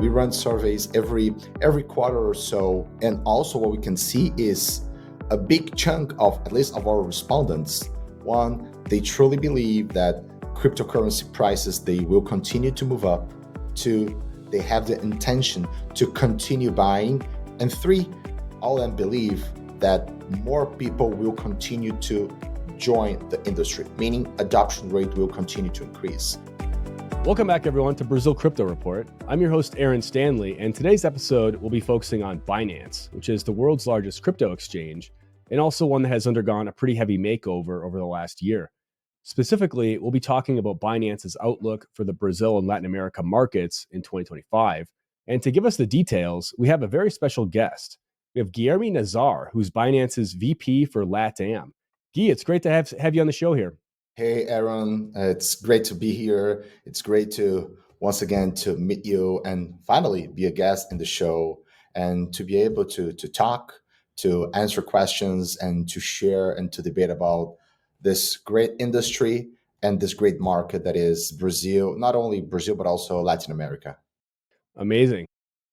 We run surveys every quarter or so, and also what we can see is a big chunk of, at least of our respondents, one, they truly believe that cryptocurrency prices, they will continue to move up. Two, they have the intention to continue buying. And three, all of them believe that more people will continue to join the industry, meaning adoption rate will continue to increase. Welcome back, everyone, to Brazil Crypto Report. I'm your host, Aaron Stanley, and today's episode will be focusing on Binance, which is the world's largest crypto exchange, and also one that has undergone a pretty heavy makeover over the last year. Specifically, we'll be talking about Binance's outlook for the Brazil and Latin America markets in 2025. And to give us the details, we have a very special guest. We have Guilherme Nazar, who's Binance's VP for Latam. Guy, it's great to have you on the show here. Hey, Aaron, it's great to be here. It's great to, once again, to meet you and finally be a guest in the show and to be able to talk, to answer questions and to share and to debate about this great industry and this great market that is Brazil, not only Brazil, but also Latin America. Amazing.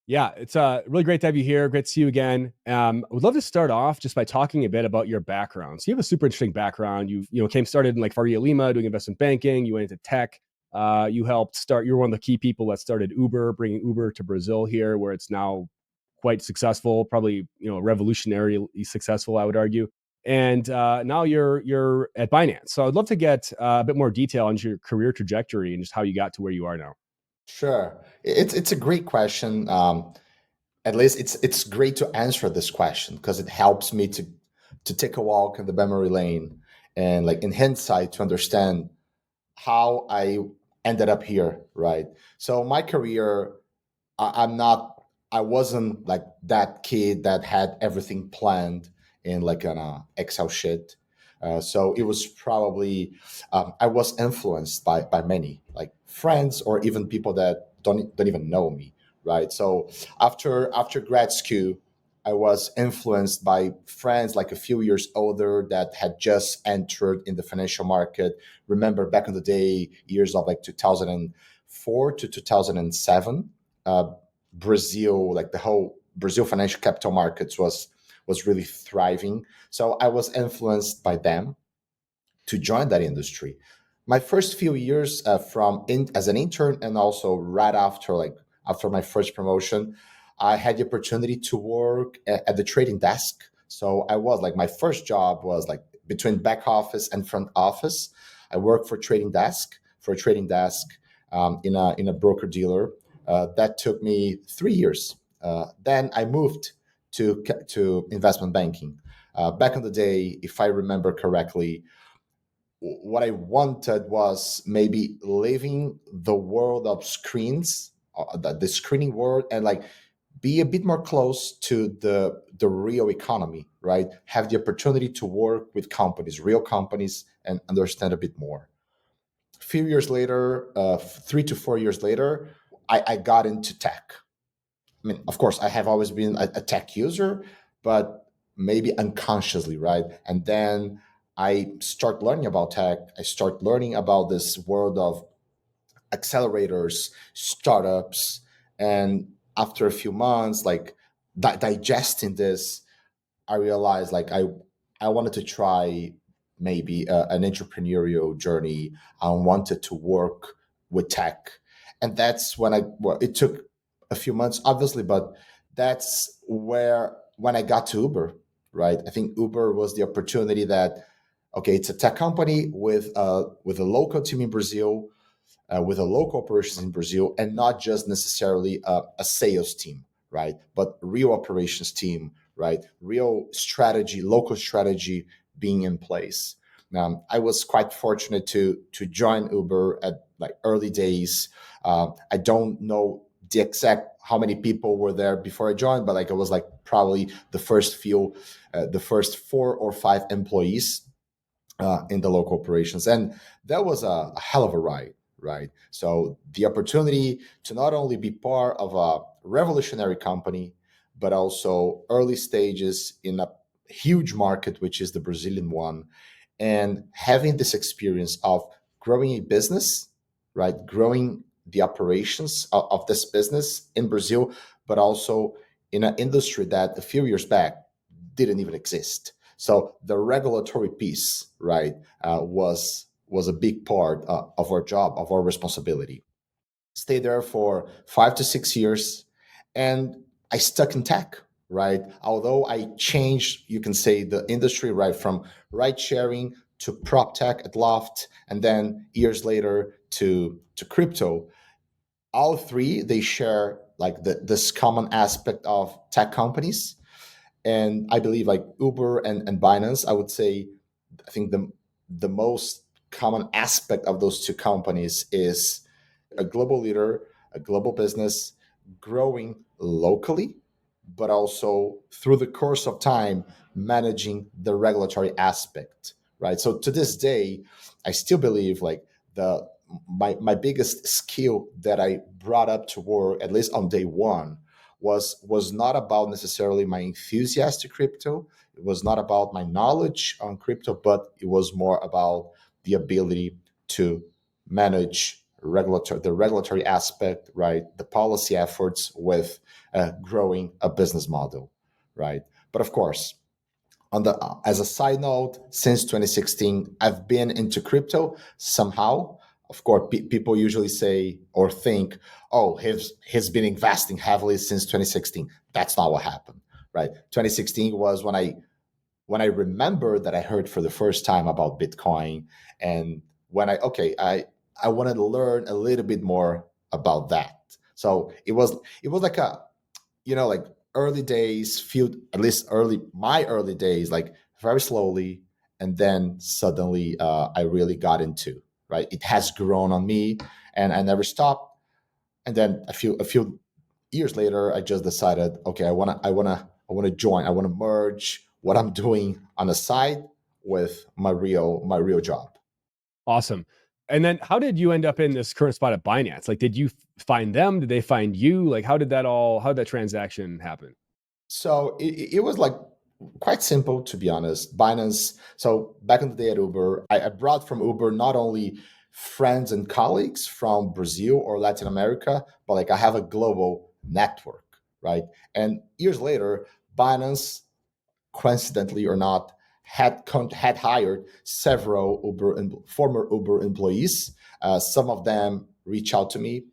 Yeah, it's really great to have you here. Great to see you again. I would love to start off just by talking a bit about your background. So you have a super interesting background. You started in like Faria Lima doing investment banking. You went into tech. You helped start. You're one of the key people that started Uber, bringing Uber to Brazil here, where it's now quite successful. Probably revolutionarily successful, I would argue. And now you're at Binance. So I'd love to get a bit more detail on your career trajectory and just how you got to where you are now. Sure. It's a great question. At least it's great to answer this question because it helps me to take a walk in the memory lane and like in hindsight to understand how I ended up here, right? So my career, I wasn't like that kid that had everything planned in like an Excel sheet. So it was probably I was influenced by many like friends or even people that don't even know me, right? So after grad school, I was influenced by friends like a few years older that had just entered in the financial market. Remember back in the day, years of like 2004 to 2007, Brazil, like the whole Brazil financial capital markets was really thriving. So I was influenced by them to join that industry. My first few years as an intern and also right after my first promotion, I had the opportunity to work at the trading desk. So I was like my first job was like between back office and front office. I worked for a trading desk in a broker dealer. That took me 3 years. Then I moved to investment banking. Back in the day, if I remember correctly, what I wanted was maybe leaving the world of screens, the screening world, and like be a bit more close to the real economy, right? Have the opportunity to work with companies, real companies, and understand a bit more. A few years later, 3 to 4 years later, I got into tech. I mean, of course, I have always been a tech user, but maybe unconsciously, right? And then I start learning about tech. I start learning about this world of accelerators, startups, and after a few months, like digesting this, I realized like I wanted to try maybe an entrepreneurial journey. I wanted to work with tech, and that's it took a few months, obviously, but that's where when I got to Uber, right? I think Uber was the opportunity that okay, it's a tech company with a local team in Brazil, with a local operations in Brazil, and not just necessarily a sales team, right? But real operations team, right? Real strategy, local strategy being in place. I was quite fortunate to join Uber at like early days. I don't know the exact how many people were there before I joined, but like it was like probably the first 4 or 5 employees in the local operations, and that was a hell of a ride, right? So the opportunity to not only be part of a revolutionary company, but also early stages in a huge market, which is the Brazilian one, and having this experience of growing a business, right? Growing the operations of this business in Brazil, but also in an industry that a few years back didn't even exist. So the regulatory piece, right, was a big part of our job, of our responsibility. Stayed there for 5 to 6 years, and I stuck in tech, right? Although I changed, you can say, the industry, right, from ride sharing to prop tech at Loft, and then years later to crypto. All three, they share like this common aspect of tech companies. And I believe like Uber and Binance, I would say, I think the most common aspect of those two companies is a global leader, a global business, growing locally, but also through the course of time, managing the regulatory aspect, right? So to this day, I still believe like the my biggest skill that I brought up to work, at least on day one, was not about necessarily my enthusiasm to crypto. It was not about my knowledge on crypto, but it was more about the ability to manage the regulatory aspect, right? The policy efforts with growing a business model, right? But of course, on the as a side note, since 2016, I've been into crypto somehow. Of course, people usually say or think, "Oh, he's been investing heavily since 2016." That's not what happened, right? 2016 was when I remember that I heard for the first time about Bitcoin, and when I wanted to learn a little bit more about that. So it was like a like early days, few at least early my early days, like very slowly, and then suddenly I really got into, right. It has grown on me, and I never stopped. And then a few years later, I just decided, okay, I want to join. I want to merge what I'm doing on the side with my real job. Awesome. And then how did you end up in this current spot at Binance? Like, did you find them? Did they find you? Like, how did that transaction happen? So it was like quite simple, to be honest. Binance. So back in the day at Uber, I brought from Uber not only friends and colleagues from Brazil or Latin America, but like I have a global network, right? And years later, Binance, coincidentally or not, had hired several former Uber employees. Some of them reach out to me.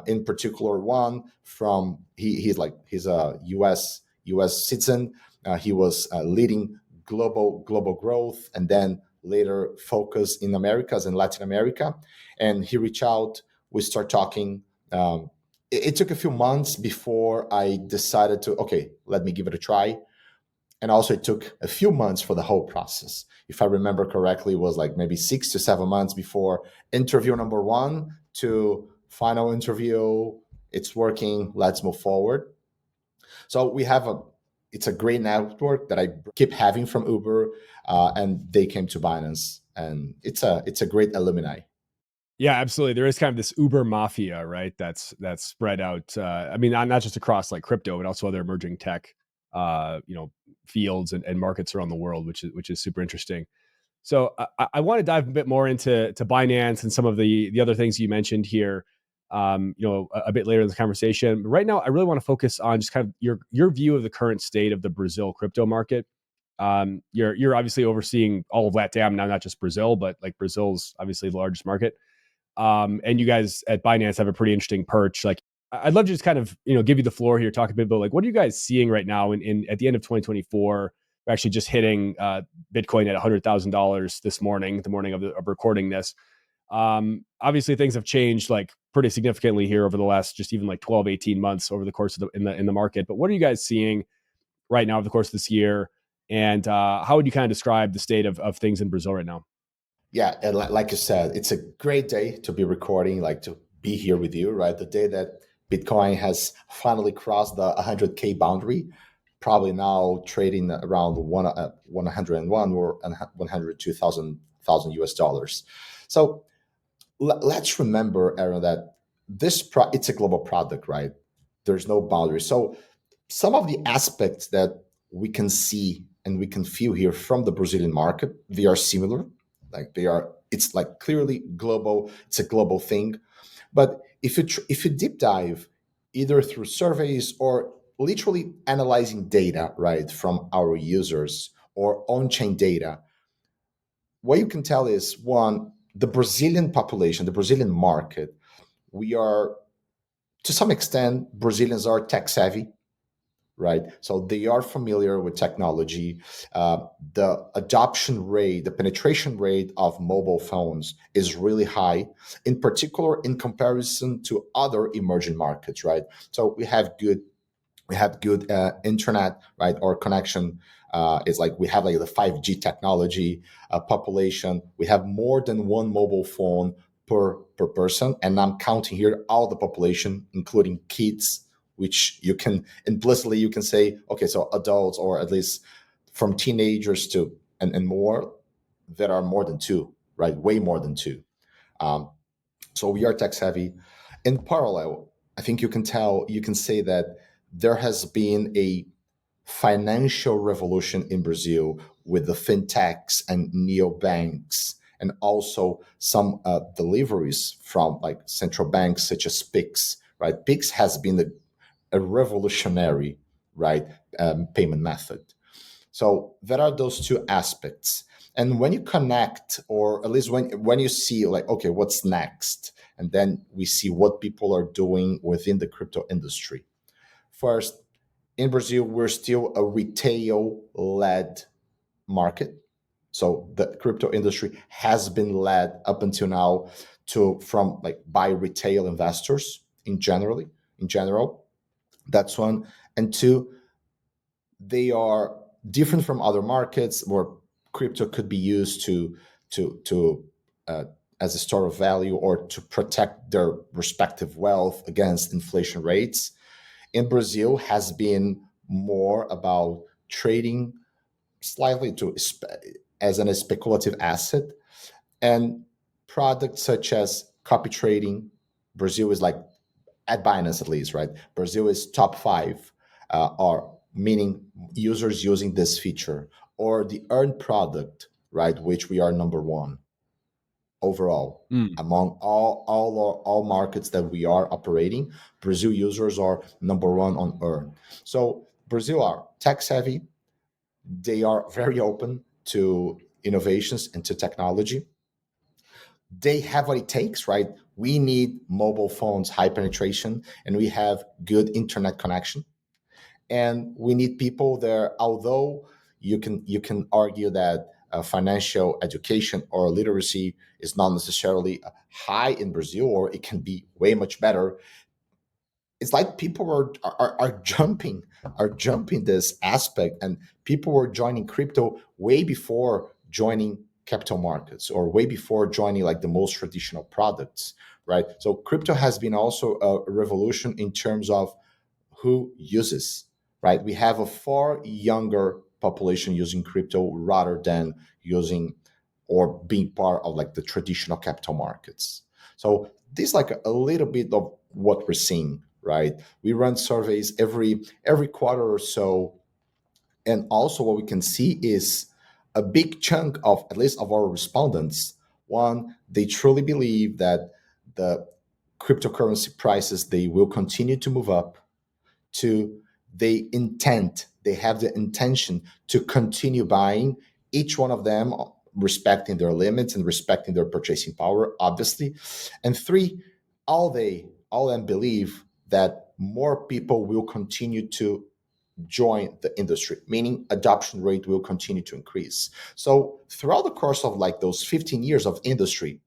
In particular, one from he's a U.S. citizen. He was leading global growth, and then later focus in Americas and Latin America. And he reached out. We start talking. It took a few months before I decided to let me give it a try. And also it took a few months for the whole process. If I remember correctly, it was like maybe 6 to 7 months before interview number one to final interview. It's working, let's move forward. So it's a great network that I keep having from Uber, and they came to Binance, and it's a great alumni. Yeah, absolutely. There is kind of this Uber mafia, right? That's spread out. I mean, not just across like crypto, but also other emerging tech, fields and markets around the world, which is super interesting. So I want to dive a bit more into Binance and some of the other things you mentioned here, a bit later in the conversation. But right now, I really want to focus on just kind of your view of the current state of the Brazil crypto market. You're obviously overseeing all of LATAM now, not just Brazil, but like Brazil's obviously the largest market. And you guys at Binance have a pretty interesting perch. Like, I'd love to just kind of give you the floor here, talk a bit about like what are you guys seeing right now in at the end of 2024. We're actually just hitting Bitcoin at $100,000 this morning, the morning of recording this. Obviously, things have changed like pretty significantly here over the last just even like 12, 18 months over the course of the market. But what are you guys seeing right now over the course of this year? And how would you kind of describe the state of things in Brazil right now? Yeah, and like you said, it's a great day to be recording, like to be here with you, right? The day that Bitcoin has finally crossed the 100K boundary, probably now trading around 101 or 102,000 US dollars. So let's remember, Aaron, that it's a global product, right? There's no boundary. So some of the aspects that we can see and we can feel here from the Brazilian market, they are similar. Like it's like clearly global. It's a global thing. But if you deep dive, either through surveys or literally analyzing data, right, from our users or on-chain data, what you can tell is, one, the Brazilian population, the Brazilian market, we are, to some extent, Brazilians are tech savvy, right? So they are familiar with technology. The adoption rate, the penetration rate of mobile phones is really high, in particular in comparison to other emerging markets, right? So we have good internet, right, or connection. It's like we have like the 5G technology population. We have more than one mobile phone per person, and I'm counting here all the population, including kids, which you can implicitly you can say, okay, so adults, or at least from teenagers to and more, that are more than two, right? Way more than two. Um, so we are tech savvy. In parallel, I think you can say that there has been a financial revolution in Brazil with the fintechs and neobanks, and also some deliveries from like central banks such as Pix. Right, Pix has been a revolutionary, right, payment method. So there are those two aspects. And when you connect, or at least when you see like, okay, what's next? And then we see what people are doing within the crypto industry. First, in Brazil, we're still a retail-led market. So the crypto industry has been led up until now to from like by retail investors in general. That's one. And two, they are different from other markets where crypto could be used to uh, as a store of value or to protect their respective wealth against inflation rates. In Brazil, has been more about trading slightly as a speculative asset, and products such as copy trading. Brazil is like, at Binance at least, right? Brazil is top five, or meaning users using this feature, or the earned product, right, which we are number one overall Mm. among all markets that we are operating. Brazil users are number one on earn. So Brazil are tech savvy. They are very open to innovations and to technology. They have what it takes, right? We need mobile phones, high penetration, and we have good internet connection. And we need people there. Although you can argue that financial education or literacy is not necessarily high in Brazil, or it can be way much better. It's like people are jumping this aspect, and people were joining crypto way before joining capital markets, or way before joining like the most traditional products, right? So crypto has been also a revolution in terms of who uses, right? We have a far younger population using crypto rather than using or being part of like the traditional capital markets. So this is like a little bit of what we're seeing, right? We run surveys every quarter or so, and also what we can see is a big chunk of, at least of our respondents, one, they truly believe that the cryptocurrency prices, they will continue to move up. Two, they have the intention to continue buying, each one of them respecting their limits and respecting their purchasing power, obviously. And three, all them believe that more people will continue to join the industry, meaning adoption rate will continue to increase. So throughout the course of like those 15 years of industry,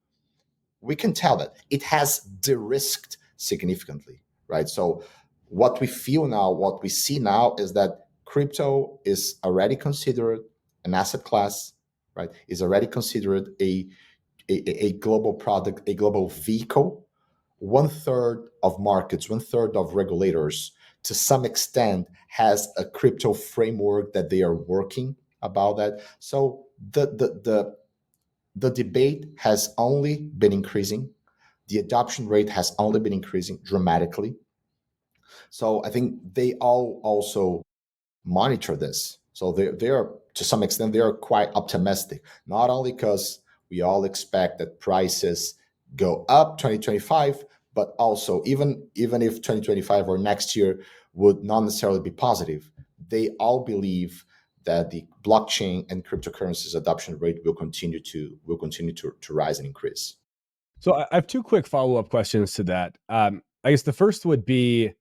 we can tell that it has de-risked significantly, right? So what we feel now, what we see now is that crypto is already considered an asset class, right? Is already considered a global product, a global vehicle. One third of markets, one third of regulators, to some extent, has a crypto framework that they are working about that. So the debate has only been increasing. The adoption rate has only been increasing dramatically. So I think they all also monitor this. So they are, to some extent, they are quite optimistic, not only because we all expect that prices go up 2025, But also, even if 2025 or next year would not necessarily be positive, they all believe that the blockchain and cryptocurrencies adoption rate will continue to rise and increase. So I have two quick follow-up questions to that. I guess the first would be,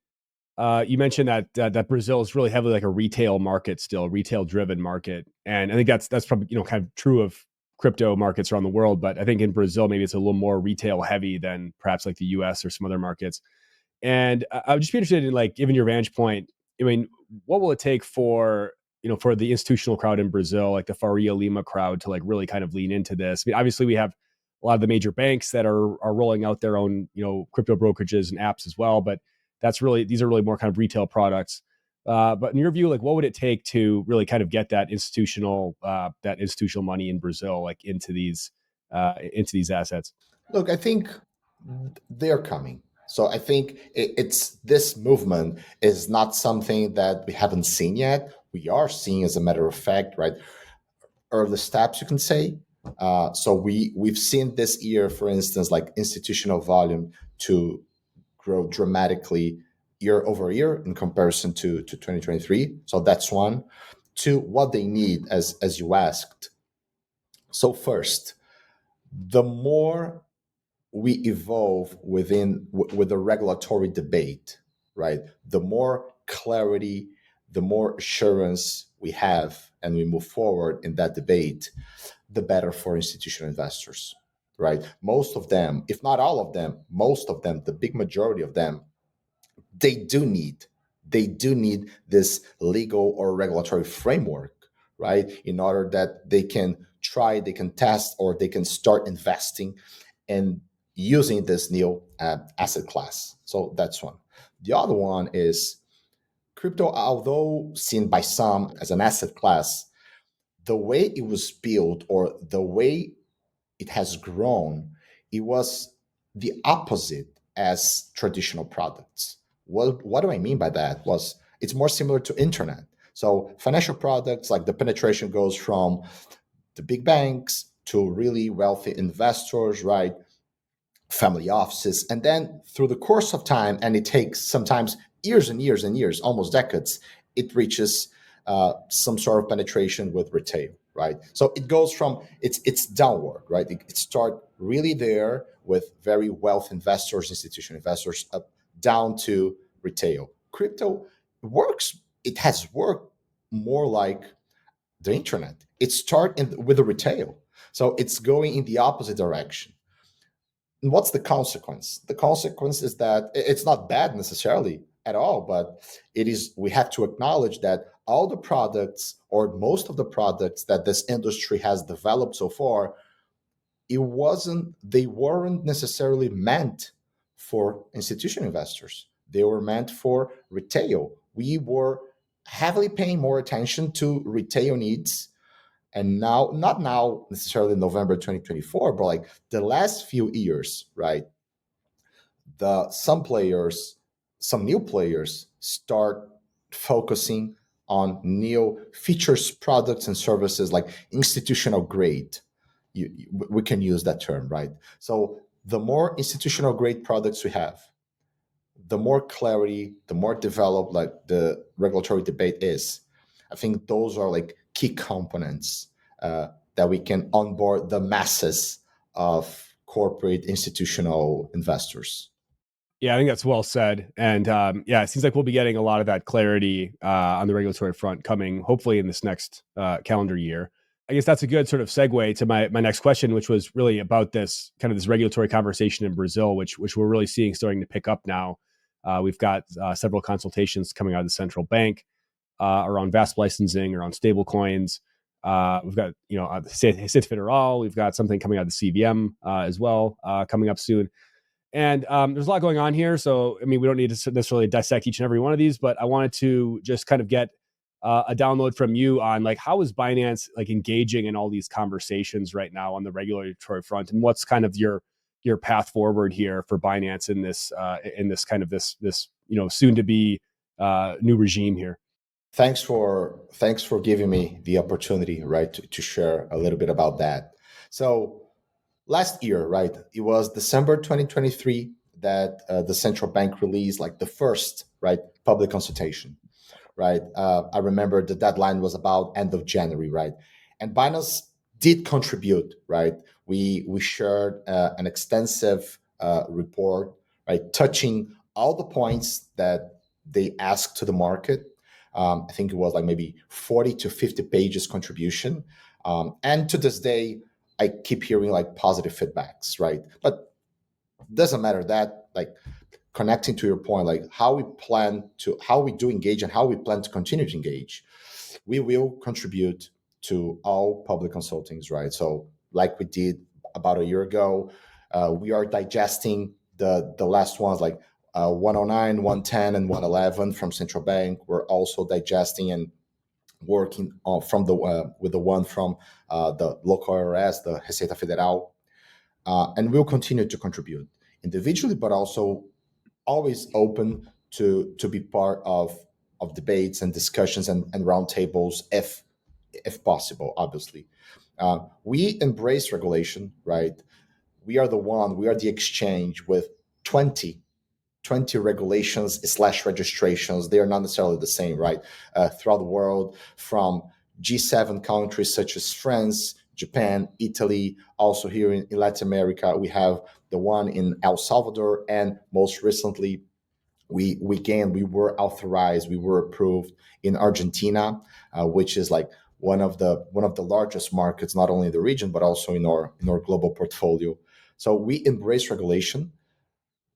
you mentioned that Brazil is really heavily like a retail market still, retail-driven market, and I think that's probably kind of true of crypto markets around the world. But I think in Brazil maybe it's a little more retail heavy than perhaps like the U.S. or some other markets. And I would just be interested in, like, given your vantage point, I mean, what will it take for for the institutional crowd in Brazil, like the Faria Lima crowd, to like really kind of lean into this? I mean, obviously we have a lot of the major banks that are rolling out their own crypto brokerages and apps as well, but these are really more kind of retail products. But in your view, like, what would it take to really kind of get that institutional money in Brazil, like, into these assets? Look, I think they're coming. So I think it's this movement is not something that we haven't seen yet. We are seeing, as a matter of fact, right, early steps, you can say. So we've seen this year, for instance, like institutional volume to grow dramatically year over year in comparison to 2023. So that's one. Two, what they need, as you asked. So first, the more we evolve with the regulatory debate, right? The more clarity, the more assurance we have, and we move forward in that debate, the better for institutional investors, right? Most of them, if not all of them, most of them, the big majority of them, they do need this legal or regulatory framework, right, in order that they can try, they can test, or they can start investing and using this new asset class. So that's one. The other one is crypto, although seen by some as an asset class, the way it was built or the way it has grown, it was the opposite as traditional products. What do I mean by that? Was it's more similar to internet. So financial products, like, the penetration goes from the big banks to really wealthy investors, right? Family offices, and then through the course of time, and it takes sometimes years and years and years, almost decades, it reaches some sort of penetration with retail, right? So it goes from it's downward, right? It start really there with very wealth investors, institutional investors, up down to retail. Crypto works. It has worked more like the internet. It with the retail, so it's going in the opposite direction. And what's the consequence? The consequence is that it's not bad necessarily at all, but it is. We have to acknowledge that all the products, or most of the products that this industry has developed so far, they weren't necessarily meant for institutional investors. They were meant for retail. We were heavily paying more attention to retail needs, and now, not now necessarily November 2024, but like the last few years, right? Some new players start focusing on new features, products, and services, like institutional grade. We can use that term, right? So the more institutional grade products we have, the more clarity, the more developed, like, the regulatory debate is. I think those are like key components that we can onboard the masses of corporate institutional investors. Yeah, I think that's well said. And yeah, it seems like we'll be getting a lot of that clarity on the regulatory front coming hopefully in this next calendar year. I guess that's a good sort of segue to my next question, which was really about this kind of this regulatory conversation in Brazil, which we're really seeing starting to pick up now. We've got several consultations coming out of the central bank around VASP licensing, around stable coins. We've got, State Federal. We've got something coming out of the CVM as well coming up soon. And there's a lot going on here. So, I mean, we don't need to necessarily dissect each and every one of these, but I wanted to just kind of get a download from you on, like, how is Binance, like, engaging in all these conversations right now on the regulatory front, and what's kind of your path forward here for Binance in this kind of this soon to be new regime here. Thanks for giving me the opportunity, right, to share a little bit about that. So last year, right, it was December 2023 that the central bank released like the first right public consultation, right? I remember the deadline was about end of January, right? And Binance did contribute, right? We shared an extensive report, right, touching all the points that they asked to the market. I think it was like maybe 40 to 50 pages contribution. And to this day, I keep hearing like positive feedbacks, right? But doesn't matter that, like connecting to your point, like how we do engage and how we plan to continue to engage, we will contribute to all public consultings, right? So like we did about a year ago, we are digesting the last ones like 109, 110, and 111 from central bank. We're also digesting and working on from the with the one from the local IRS, the Receita Federal, and we'll continue to contribute individually, but also always open to be part of debates and discussions and roundtables if possible. Obviously, we embrace regulation, right? We are the exchange with 20 20 regulations slash registrations. They are not necessarily the same, right? Throughout the world, from G7 countries such as France, Japan, Italy. Also here in Latin America, we have the one in El Salvador, and most recently, we were authorized, we were approved in Argentina, which is like one of the largest markets, not only in the region but also in our global portfolio. So we embrace regulation,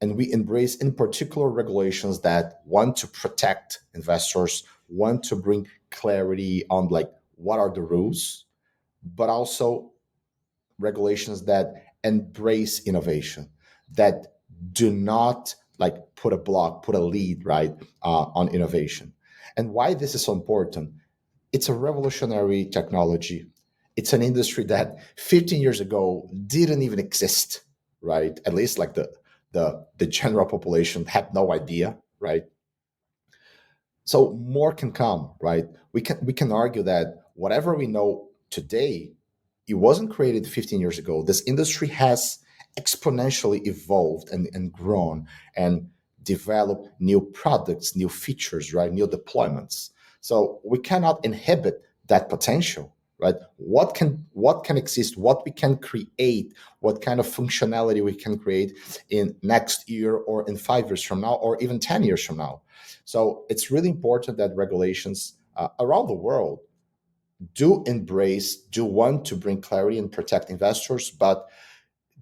and we embrace in particular regulations that want to protect investors, want to bring clarity on like what are the rules, but also regulations that embrace innovation, that do not like put a lead right on innovation. And why this is so important? It's a revolutionary technology. It's an industry that 15 years ago didn't even exist, right? At least like the general population had no idea, right? So more can come, right? We can argue that whatever we know today, it wasn't created 15 years ago. This industry has exponentially evolved and grown and developed new products, new features, right? New deployments. So we cannot inhibit that potential, right? What can exist, what we can create, what kind of functionality we can create in next year or in 5 years from now or even 10 years from now. So it's really important that regulations around the world do want to bring clarity and protect investors, but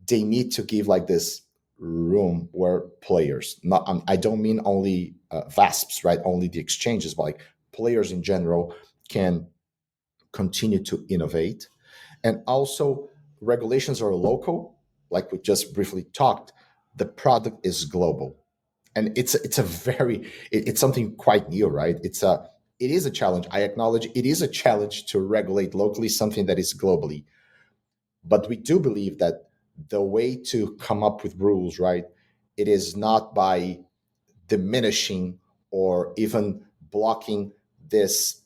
they need to give like this room where players, not I don't mean only VASPs, right? Only the exchanges, but like players in general can continue to innovate. And also, regulations are local, like we just briefly talked. The product is global, and it's something quite new, right? It is a challenge. I acknowledge it is a challenge to regulate locally something that is globally, but we do believe that the way to come up with rules, right, it is not by diminishing or even blocking this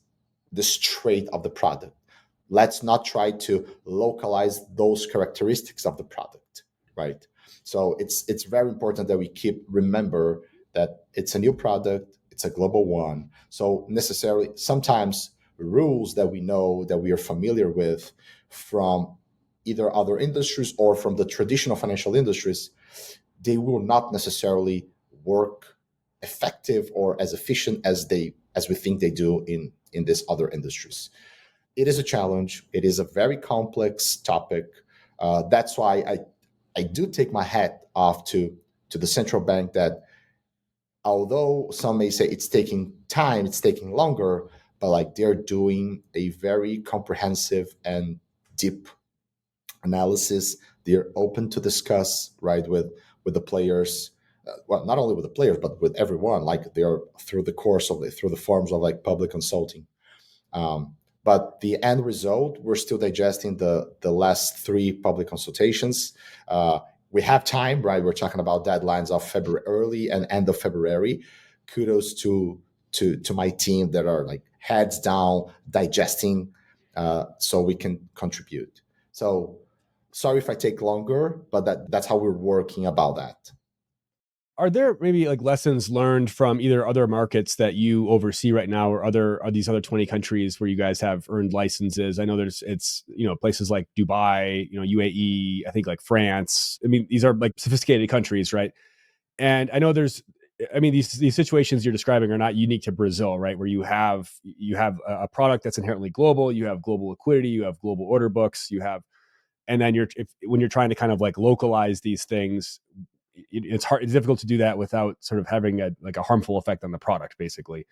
this trait of the product. Let's not try to localize those characteristics of the product, right? So it's very important that we keep remember that it's a new product, it's a global one. So necessarily sometimes rules that we know that we are familiar with from either other industries or from the traditional financial industries, they will not necessarily work effective or as efficient as we think they do in these other industries. It is a challenge. It is a very complex topic. That's why I do take my hat off to the central bank that although some may say it's taking time, it's taking longer, but like they're doing a very comprehensive and deep analysis. They're open to discuss, right, with the players. Well, not only with the players, but with everyone. Like they are through the forms of like public consulting. But the end result, we're still digesting the last three public consultations. We have time, right? We're talking about deadlines of February, early and end of February. Kudos to my team that are like heads down digesting, so we can contribute. So sorry if I take longer, but that's how we're working about that. are there maybe like lessons learned from either other markets that you oversee right now, or these other 20 countries where you guys have earned licenses? I know it's places like Dubai, UAE, I think like France. I mean, these are like sophisticated countries, right? And I know these situations you're describing are not unique to Brazil, right? Where you have a product that's inherently global, you have global liquidity, you have global order books, and then when you're trying to kind of like localize these things, it's difficult to do that without sort of having a harmful effect on the product, basically.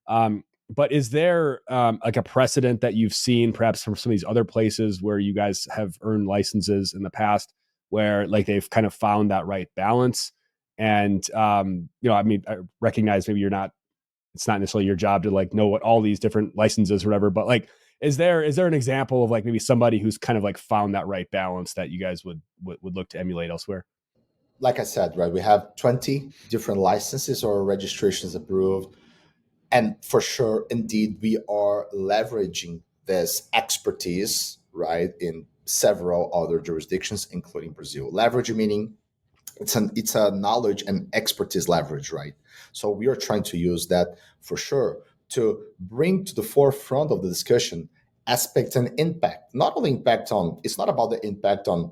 But is there like a precedent that you've seen perhaps from some of these other places where you guys have earned licenses in the past, where like they've kind of found that right balance? And I recognize maybe it's not necessarily your job to like know what all these different licenses or whatever, but like, is there an example of like maybe somebody who's kind of like found that right balance that you guys would look to emulate elsewhere? Like I said, right, we have 20 different licenses or registrations approved. And for sure, indeed, we are leveraging this expertise, right, in several other jurisdictions, including Brazil. Leverage meaning it's a knowledge and expertise leverage, right? So we are trying to use that for sure to bring to the forefront of the discussion aspects and impact. Not only impact on, it's not about the impact on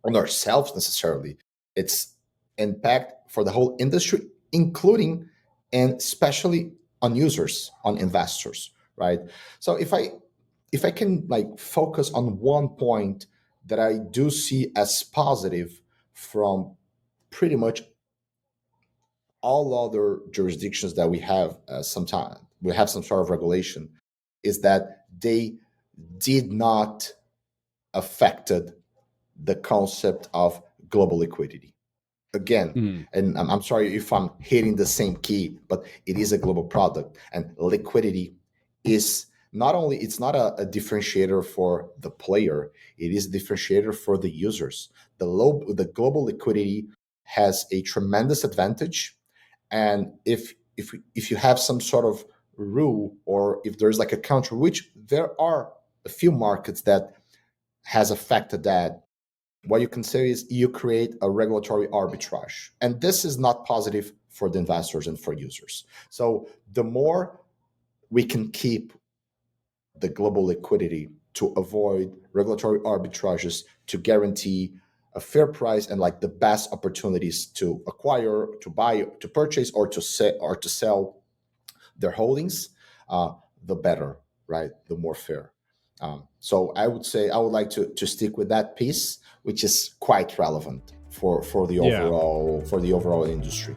ourselves necessarily. It's impact for the whole industry, including and especially on users, on investors, right? So if I can like focus on one point that I do see as positive from pretty much all other jurisdictions that we have, sometime we have some sort of regulation, is that they did not affected the concept of global liquidity. Again, Mm. and I'm sorry if I'm hitting the same key, but it is a global product, and liquidity is not only, it's not a differentiator for the player, it is a differentiator for the users. The global liquidity has a tremendous advantage, and if you have some sort of rule, or if there's like a country, which there are a few markets that has affected that, what you can say is you create a regulatory arbitrage. And this is not positive for the investors and for users. So the more we can keep the global liquidity to avoid regulatory arbitrages, to guarantee a fair price and like the best opportunities to acquire, to buy, to purchase, or to sell their holdings, uh, the better, right? The more fair. So I would say I would like to stick with that piece, which is quite relevant for the Yeah. overall industry.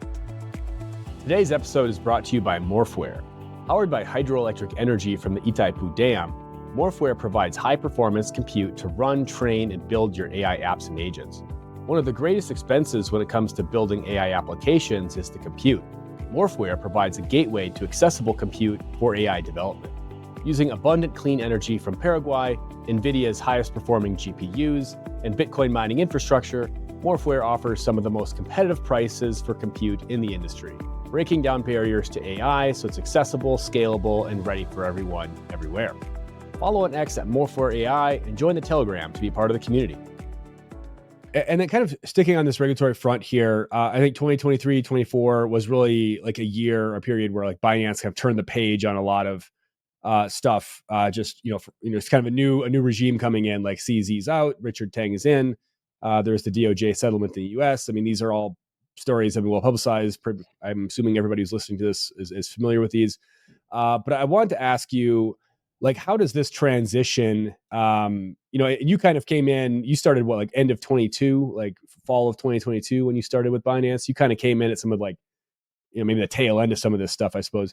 Today's episode is brought to you by Morphware. Powered by hydroelectric energy from the Itaipu Dam, Morphware provides high-performance compute to run, train, and build your AI apps and agents. One of the greatest expenses when it comes to building AI applications is the compute. Morphware provides a gateway to accessible compute for AI development. Using abundant clean energy from Paraguay, NVIDIA's highest performing GPUs, and Bitcoin mining infrastructure, Morphware offers some of the most competitive prices for compute in the industry, breaking down barriers to AI so it's accessible, scalable, and ready for everyone, everywhere. Follow on X at Morphware AI and join the Telegram to be part of the community. And then kind of sticking on this regulatory front here, I think 2023, 24 was really like a period where like Binance have turned the page on a lot of stuff. It's kind of a new regime coming in, like CZ's out, Richard Teng is in. There's the DOJ settlement in the US. I mean, these are all stories that have been well publicized. I'm assuming everybody who's listening to this is familiar with these. But I wanted to ask you, like, how does this transition, you kind of came in, you started what, like end of 22, like fall of 2022 when you started with Binance, you kind of came in at some of like, maybe the tail end of some of this stuff, I suppose.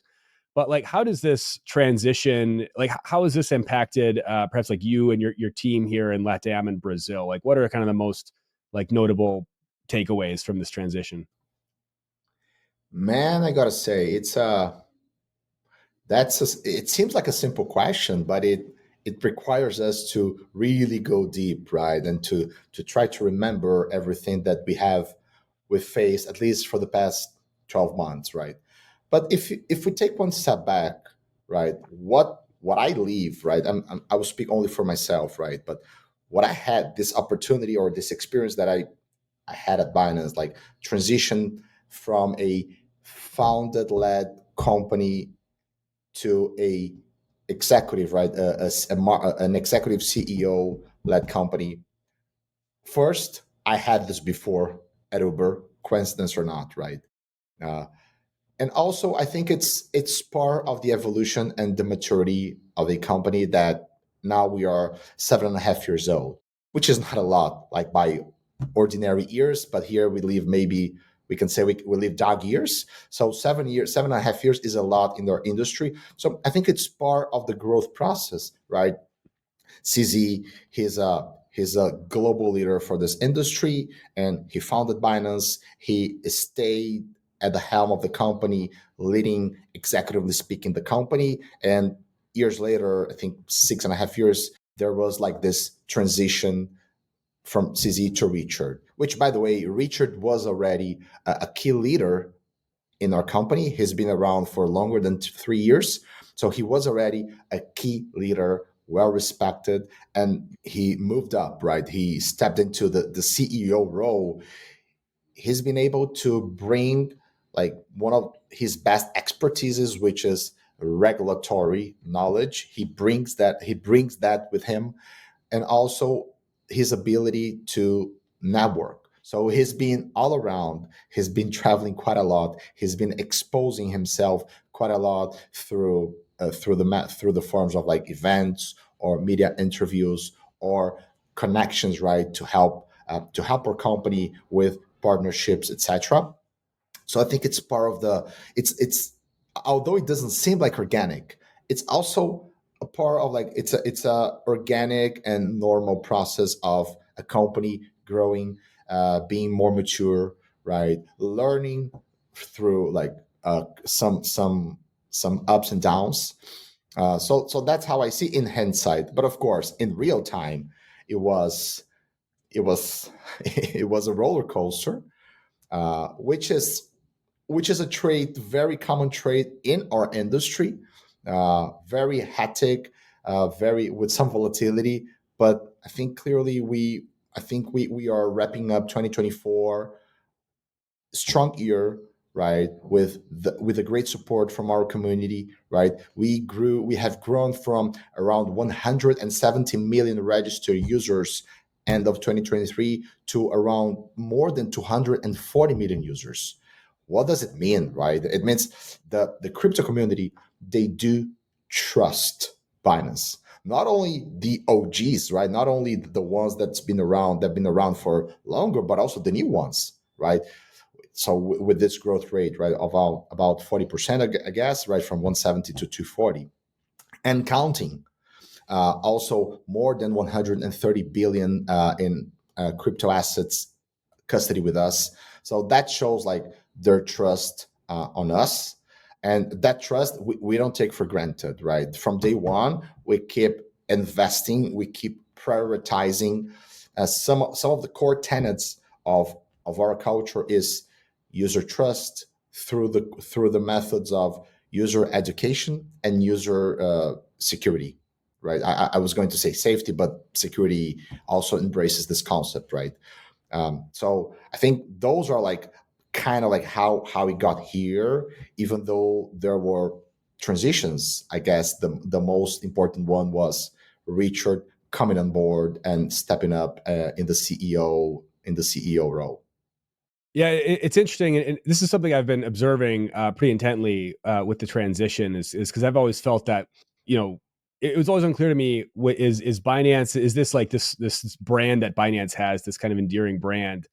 But like, how does this transition, like, how has this impacted perhaps like you and your team here in Latam and Brazil? Like, what are kind of the most like notable takeaways from this transition? Man, I gotta say, it seems like a simple question, but it requires us to really go deep, right? And to try to remember everything that we faced, at least for the past 12 months, right? But if we take one step back, right, what I leave, right, I will speak only for myself, right? But what I had, this opportunity or this experience that I had at Binance, like transition from a founded led company to a executive, right? An executive CEO led company. First, I had this before at Uber, coincidence or not, right? Uh, and also, I think it's part of the evolution and the maturity of a company that now we are 7.5 years old, which is not a lot, like by ordinary years, but here we live, maybe we can say we live dog years. So 7 years, 7.5 years is a lot in our industry. So I think it's part of the growth process, right? CZ, he's a global leader for this industry, and he founded Binance. He stayed at the helm of the company, leading, executively speaking, the company. And years later, I think 6.5 years, there was like this transition from CZ to Richard, which, by the way, Richard was already a key leader in our company. He's been around for longer than 3 years. So he was already a key leader, well respected, and he moved up, right? He stepped into the CEO role. He's been able to bring like one of his best expertises, which is regulatory knowledge. He brings that with him, and also his ability to network. So he's been all around. He's been traveling quite a lot. He's been exposing himself quite a lot through the forms of like events or media interviews or connections, right? To help our company with partnerships, etc. So I think it's part of the it's although it doesn't seem like organic, it's also a part of like it's a organic and normal process of a company growing, being more mature, right? Learning through like some ups and downs. So that's how I see in hindsight. But of course, in real time, it was it was it was a roller coaster, which is a trait, very common trait in our industry, very hectic, very with some volatility. But I think clearly I think we are wrapping up 2024 strong year, right? With a great support from our community, right? We have grown from around 170 million registered users end of 2023 to around more than 240 million users. What does it mean, right? It means the crypto community, they do trust Binance. Not only the OGs, right? Not only the ones that have been around for longer, but also the new ones, right? So with this growth rate, right, of about 40%, I guess, right, from 170 to 240 and counting. Also, more than 130 billion in crypto assets custody with us. So that shows like their trust on us. And that trust we don't take for granted, right? From day one, we keep investing, we keep prioritizing. Some of the core tenets of our culture is user trust through the methods of user education and user security, right? I was going to say safety, but security also embraces this concept, right? So I think those are like kind of like how we got here, even though there were transitions. I guess the most important one was Richard coming on board and stepping up in the CEO role. Yeah, it's interesting, and this is something I've been observing pretty intently with the transition. Is because I've always felt that it was always unclear to me. Is Binance, is this like this brand that Binance has, this kind of endearing brand?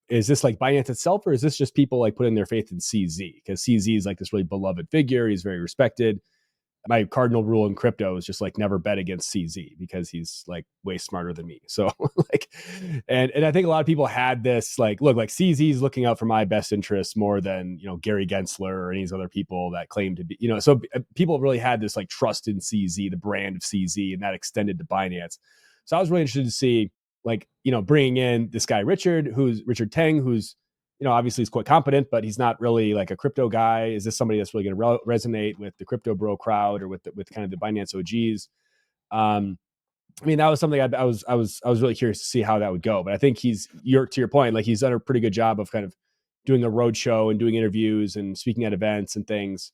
Is this like Binance itself, or is this just people like putting their faith in CZ? Because CZ is like this really beloved figure. He's very respected. My cardinal rule in crypto is just like never bet against CZ because he's like way smarter than me. So like, and I think a lot of people had this like, look, like CZ is looking out for my best interests more than Gary Gensler or any of these other people that claim to be, So people really had this like trust in CZ, the brand of CZ, and that extended to Binance. So I was really interested to see like bringing in this guy Richard Teng, who's obviously he's quite competent, but he's not really like a crypto guy. Is this somebody that's really going to resonate with the crypto bro crowd or with kind of the Binance OGs? I mean, that was something I was really curious to see how that would go. But I think to your point, like he's done a pretty good job of kind of doing a road show and doing interviews and speaking at events and things,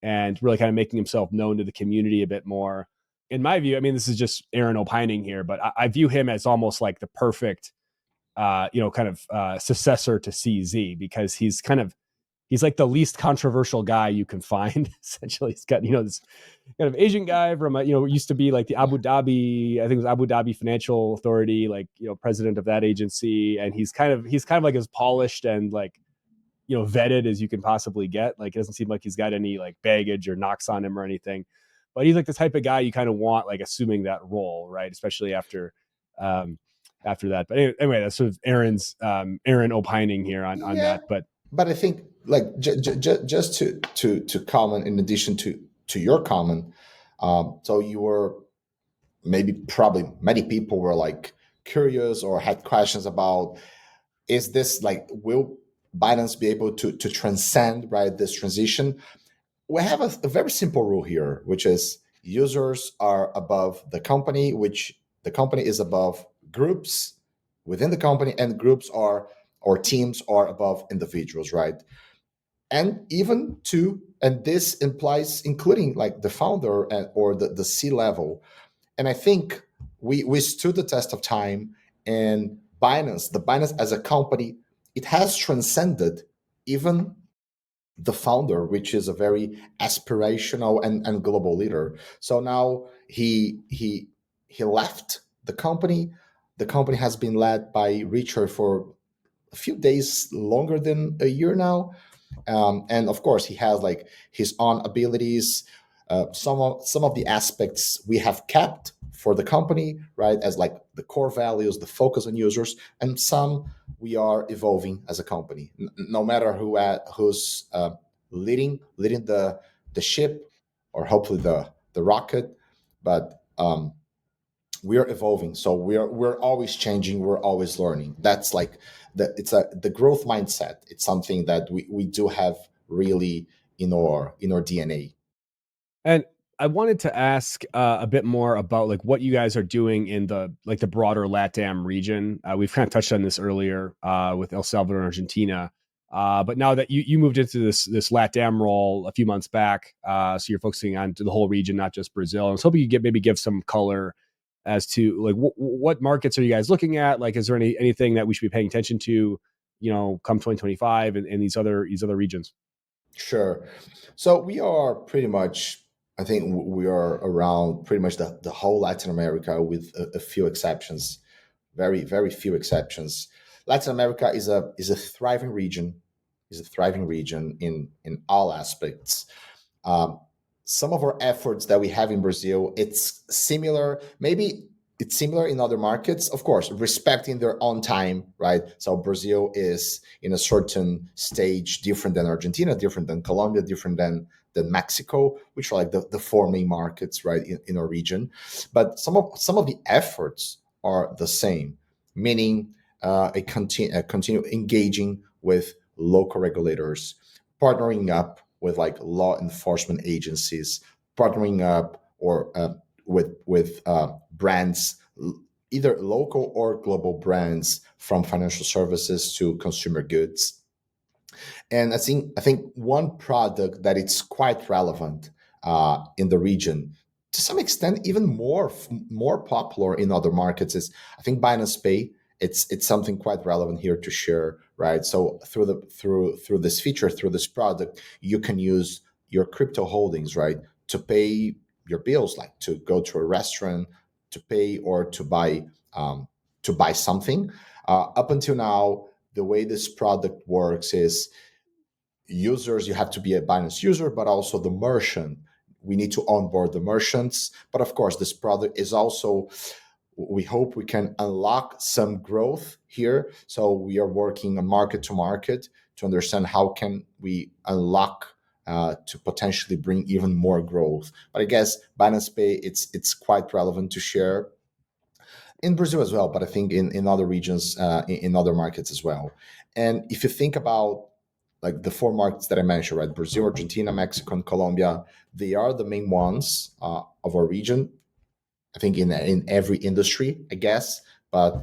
and really kind of making himself known to the community a bit more. In my view, I mean, this is just Aaron opining here, but I view him as almost like the perfect, kind of successor to CZ, because he's like the least controversial guy you can find. Essentially, he's got this kind of Asian guy from used to be like the Abu Dhabi, I think it was Abu Dhabi Financial Authority, like president of that agency, and he's kind of like as polished and like vetted as you can possibly get. Like, it doesn't seem like he's got any like baggage or knocks on him or anything, but he's like the type of guy you kind of want like assuming that role, right? Especially after that. But anyway, that's sort of Aaron opining here on Yeah, that. But but I think like just to comment in addition to your comment, so you were probably many people were like curious or had questions about, is this like, will Binance be able to transcend, right, this transition? We have a very simple rule here, which is users are above the company, which the company is above groups within the company, and groups are, or teams are above individuals, right? And and this implies including like the founder or the C level. And I think we stood the test of time, and the Binance as a company, it has transcended even the founder, which is a very aspirational and global leader. So now he left the company. The company has been led by Richard for a few days longer than a year now, and of course he has like his own abilities. Some of the aspects we have kept for the company, right, as like the core values, the focus on users, and some we are evolving as a company. No matter who's leading the ship, or hopefully the rocket, but we are evolving. So we're always changing. We're always learning. That's like the growth mindset. It's something that we do have really in our DNA. And I wanted to ask a bit more about like what you guys are doing in the broader LATAM region. We've kind of touched on this earlier with El Salvador and Argentina, but now that you moved into this LATAM role a few months back, so you're focusing on to the whole region, not just Brazil. I was hoping you could maybe give some color as to like what markets are you guys looking at? Like, is there anything that we should be paying attention to, come 2025 in these other regions? Sure. So we are pretty much, I think we are around pretty much the whole Latin America with a few exceptions, very, very few exceptions. Latin America is a thriving region, in all aspects. Um, some of our efforts that we have in Brazil, it's similar. Maybe it's similar in other markets, of course, respecting their own time, right? So Brazil is in a certain stage different than Argentina, different than Colombia, different than Mexico, which are like the four main markets, right, in our region. But some of the efforts are the same, meaning continue engaging with local regulators, partnering up with like law enforcement agencies, partnering up or with brands, either local or global brands, from financial services to consumer goods. And I think one product that it's quite relevant in the region, to some extent even more popular in other markets, is I think Binance Pay. It's something quite relevant here to share, right? So through this feature, through this product, you can use your crypto holdings, right, to pay your bills, like to go to a restaurant, to pay, or to buy something. Up until now, the way this product works is users, you have to be a Binance user, but also the merchant. We need to onboard the merchants. But of course, this product is also, we hope we can unlock some growth here. So we are working on market to market to understand how can we unlock to potentially bring even more growth. But I guess Binance Pay, it's quite relevant to share in Brazil as well, but I think in other regions, in other markets as well. And if you think about like the four markets that I mentioned, right? Brazil, Argentina, Mexico, and Colombia, they are the main ones of our region. I think in every industry, I guess, but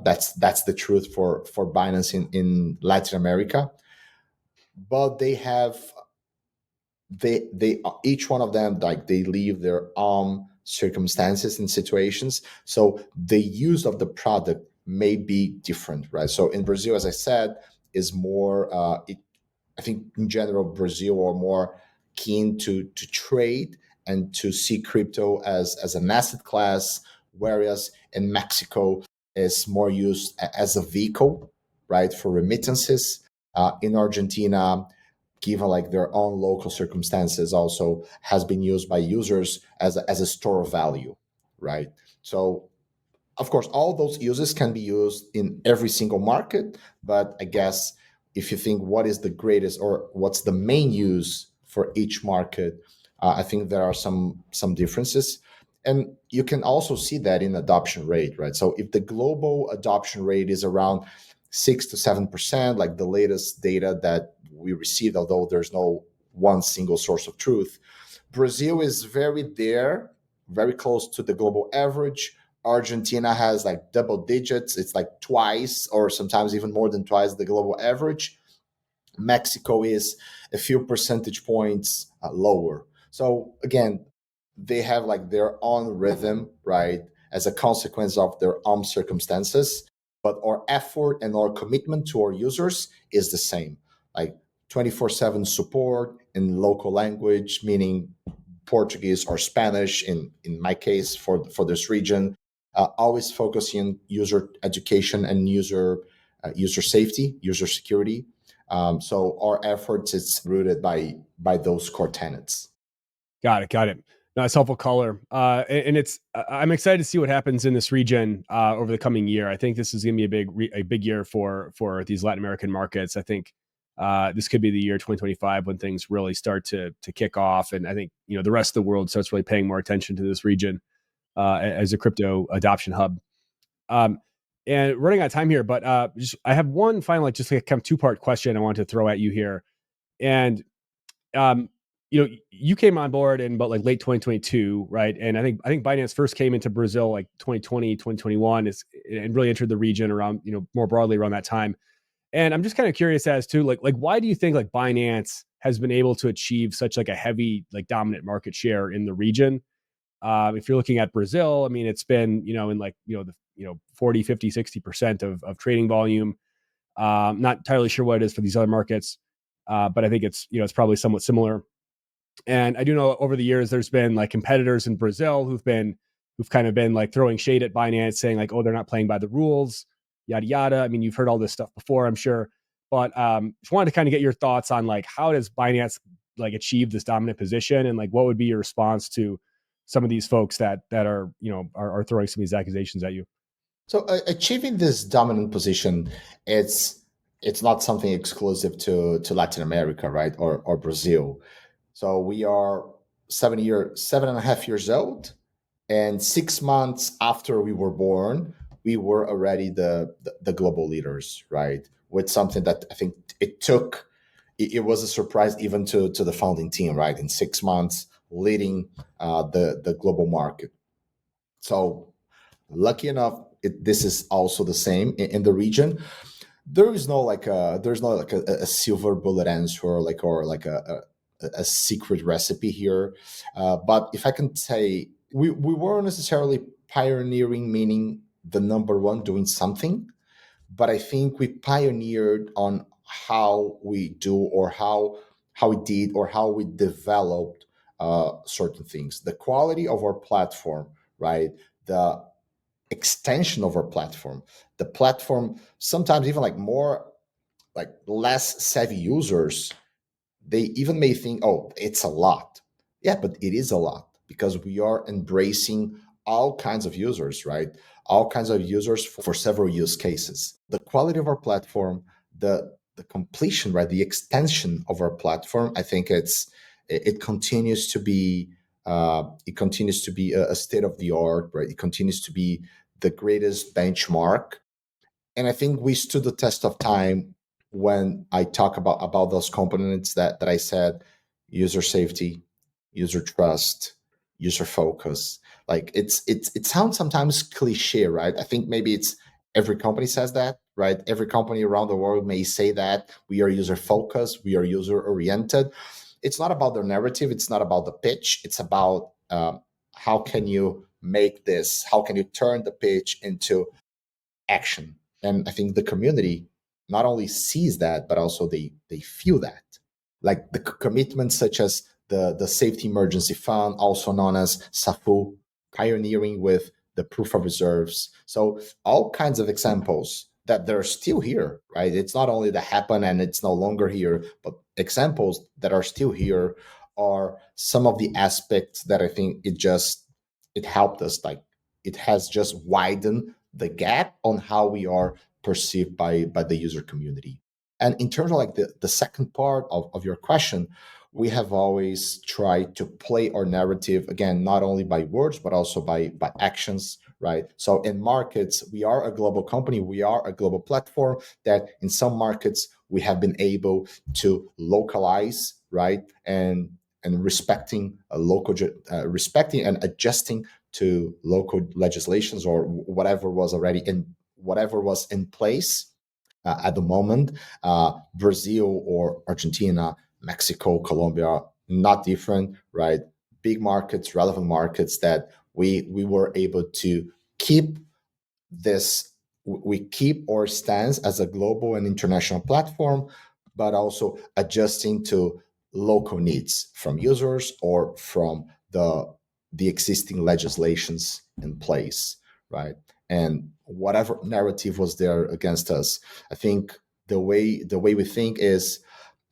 that's the truth for Binance in Latin America. but they each one of them, like, they leave their own circumstances and situations, so the use of the product may be different, right? So in Brazil, as I said, is more I think in general Brazil are more keen to trade and to see crypto as an asset class, whereas in Mexico is more used as a vehicle, right, for remittances. In Argentina, given like their own local circumstances, also has been used by users as a store of value, right? So of course, all those uses can be used in every single market, but I guess if you think what is the greatest or what's the main use for each market, I think there are some differences, and you can also see that in adoption rate, right? So if the global adoption rate is around 6 to 7%, like the latest data that we received, although there's no one single source of truth, Brazil is very close to the global average. Argentina has like double digits. It's like twice or sometimes even more than twice the global average. Mexico is a few percentage points lower. So again, they have like their own rhythm, right? As a consequence of their own circumstances. But our effort and our commitment to our users is the same. Like 24/7 support in local language, meaning Portuguese or Spanish in my case for this region. Always focusing on user education and user safety, user security. So our efforts is rooted by those core tenets. Got it. Got it. No, it's helpful color. And it's I'm excited to see what happens in this region over the coming year. I think this is going to be a big year for these Latin American markets. I think this could be the year 2025 when things really start to kick off, and I think the rest of the world starts really paying more attention to this region as a crypto adoption hub. Um, and running out of time here, but I have one final, like, just like a kind of two-part question I want to throw at you here, and um, you came on board in about like late 2022, right? And I think Binance first came into Brazil like 2020, 2021 and really entered the region around, more broadly around that time. And I'm just kind of curious as to like why do you think like Binance has been able to achieve such like a heavy, like, dominant market share in the region? If you're looking at Brazil, I mean, it's been, in like, the, 40, 50, 60% of trading volume. Not entirely sure what it is for these other markets. But I think it's probably somewhat similar. And I do know over the years there's been like competitors in Brazil who've kind of been like throwing shade at Binance, saying like, oh, they're not playing by the rules, yada yada. I mean, you've heard all this stuff before, I'm sure. But just wanted to kind of get your thoughts on like how does Binance like achieve this dominant position, and like what would be your response to some of these folks that are are throwing some of these accusations at you? So achieving this dominant position, it's it's not something exclusive to Latin America, right, or Brazil. So we are 7.5 years old, and 6 months after we were born, we were already the global leaders, right? With something that I think it took. It was a surprise even to the founding team, right? In 6 months, leading the global market. So lucky enough, this is also the same in the region. There's no like a silver bullet answer, or like a secret recipe here. But if I can say, we weren't necessarily pioneering, meaning the number one doing something, but I think we pioneered on how we do, or how we did, or how we developed certain things. The quality of our platform, right? The extension of our platform. The platform, sometimes even like more, like less savvy users, they even may think, oh, it's a lot. Yeah, but it is a lot because we are embracing all kinds of users, right? All kinds of users for several use cases. The quality of our platform, the completion, right? The extension of our platform, I think it continues to be a state of the art, right? It continues to be the greatest benchmark, and I think we stood the test of time when I talk about those components that I said: user safety, user trust, user focus. Like it sounds sometimes cliche, right? I think maybe it's every company says that, right? Every company around the world may say that we are user focused, we are user oriented. It's not about their narrative, it's not about the pitch, it's about how can you make this, how can you turn the pitch into action. And I think the community not only sees that, but also they feel that. Like the commitments such as the Safety Emergency Fund, also known as SAFU, pioneering with the proof of reserves. So all kinds of examples that they're still here, right? It's not only that happened and it's no longer here, but examples that are still here are some of the aspects that I think it helped us. Like it has just widened the gap on how we are perceived by the user community. And in terms of like the second part of your question, we have always tried to play our narrative again, not only by words, but also by actions, right? So in markets, we are a global company, we are a global platform that in some markets we have been able to localize, right? And respecting respecting and adjusting to local legislations or whatever was in place at the moment. Brazil or Argentina, Mexico, Colombia, not different, right? Big markets, relevant markets that we were able to keep this. We keep our stance as a global and international platform, but also adjusting to local needs from users or from the existing legislations in place, right? And whatever narrative was there against us, I think the way we think is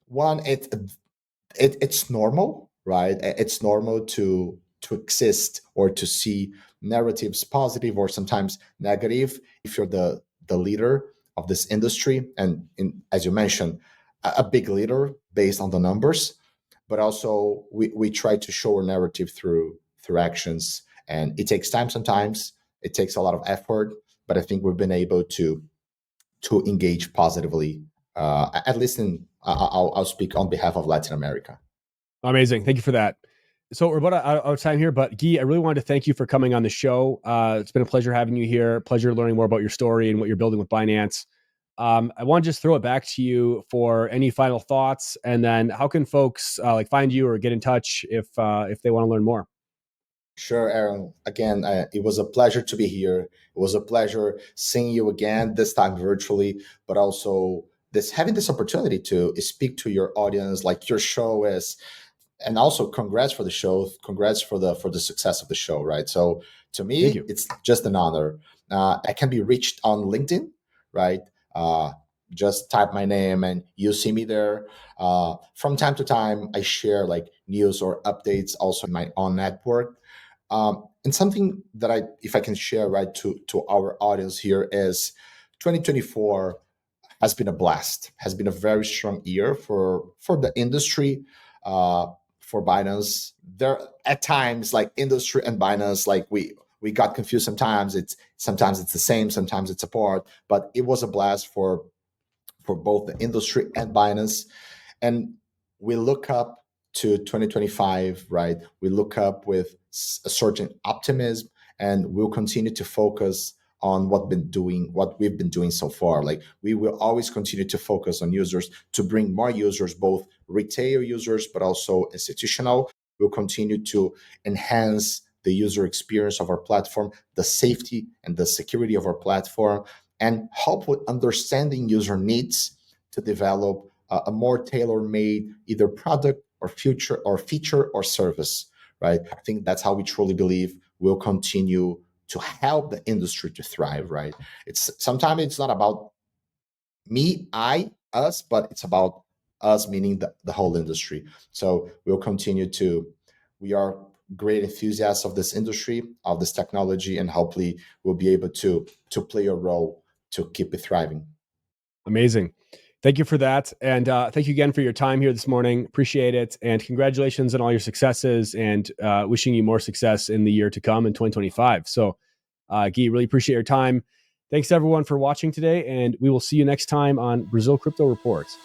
one, it's normal, right? It's normal to exist or to see narratives positive or sometimes negative if you're the leader of this industry and as you mentioned, a big leader based on the numbers. But also we try to show our narrative through actions, and it takes time sometimes, it takes a lot of effort, but I think we've been able to engage positively, at least I'll speak on behalf of Latin America. Amazing. Thank you for that. So we're about out of time here, but Guy, I really wanted to thank you for coming on the show. It's been a pleasure having you here. Pleasure learning more about your story and what you're building with Binance. I want to just throw it back to you for any final thoughts, and then how can folks like find you or get in touch if they want to learn more? Sure, Aaron. Again, it was a pleasure to be here. It was a pleasure seeing you again, this time virtually, but also this having this opportunity to speak to your audience, like your show is, and also congrats for the show, congrats for the success of the show, right? So to Thank me, you. it's just an honor. I can be reached on LinkedIn, right? Uh, just type my name and you see me there. From time to time, I share like news or updates also in my own network. And something that if I can share right to our audience here is 2024 has been a blast, has been a very strong year for the industry, uh, for Binance. There at times like industry and Binance, like we got confused sometimes. Sometimes it's the same, sometimes it's apart, but it was a blast for both the industry and Binance. And we look up to 2025, right? We look up with a certain optimism, and we'll continue to focus on what we've been doing so far. Like we will always continue to focus on users to bring more users, both retail users but also institutional. We'll continue to enhance the user experience of our platform, the safety and the security of our platform, and help with understanding user needs to develop a more tailor-made either product or feature or service, right? I think that's how we truly believe we'll continue to help the industry to thrive, right? It's sometimes it's not about me, us, but it's about us, meaning the whole industry. So we are great enthusiasts of this industry, of this technology, and hopefully we'll be able to play a role to keep it thriving. Amazing. Thank you for that. And thank you again for your time here this morning. Appreciate it. And congratulations on all your successes, and wishing you more success in the year to come in 2025. So, Guy, really appreciate your time. Thanks everyone for watching today, and we will see you next time on Brazil Crypto Reports.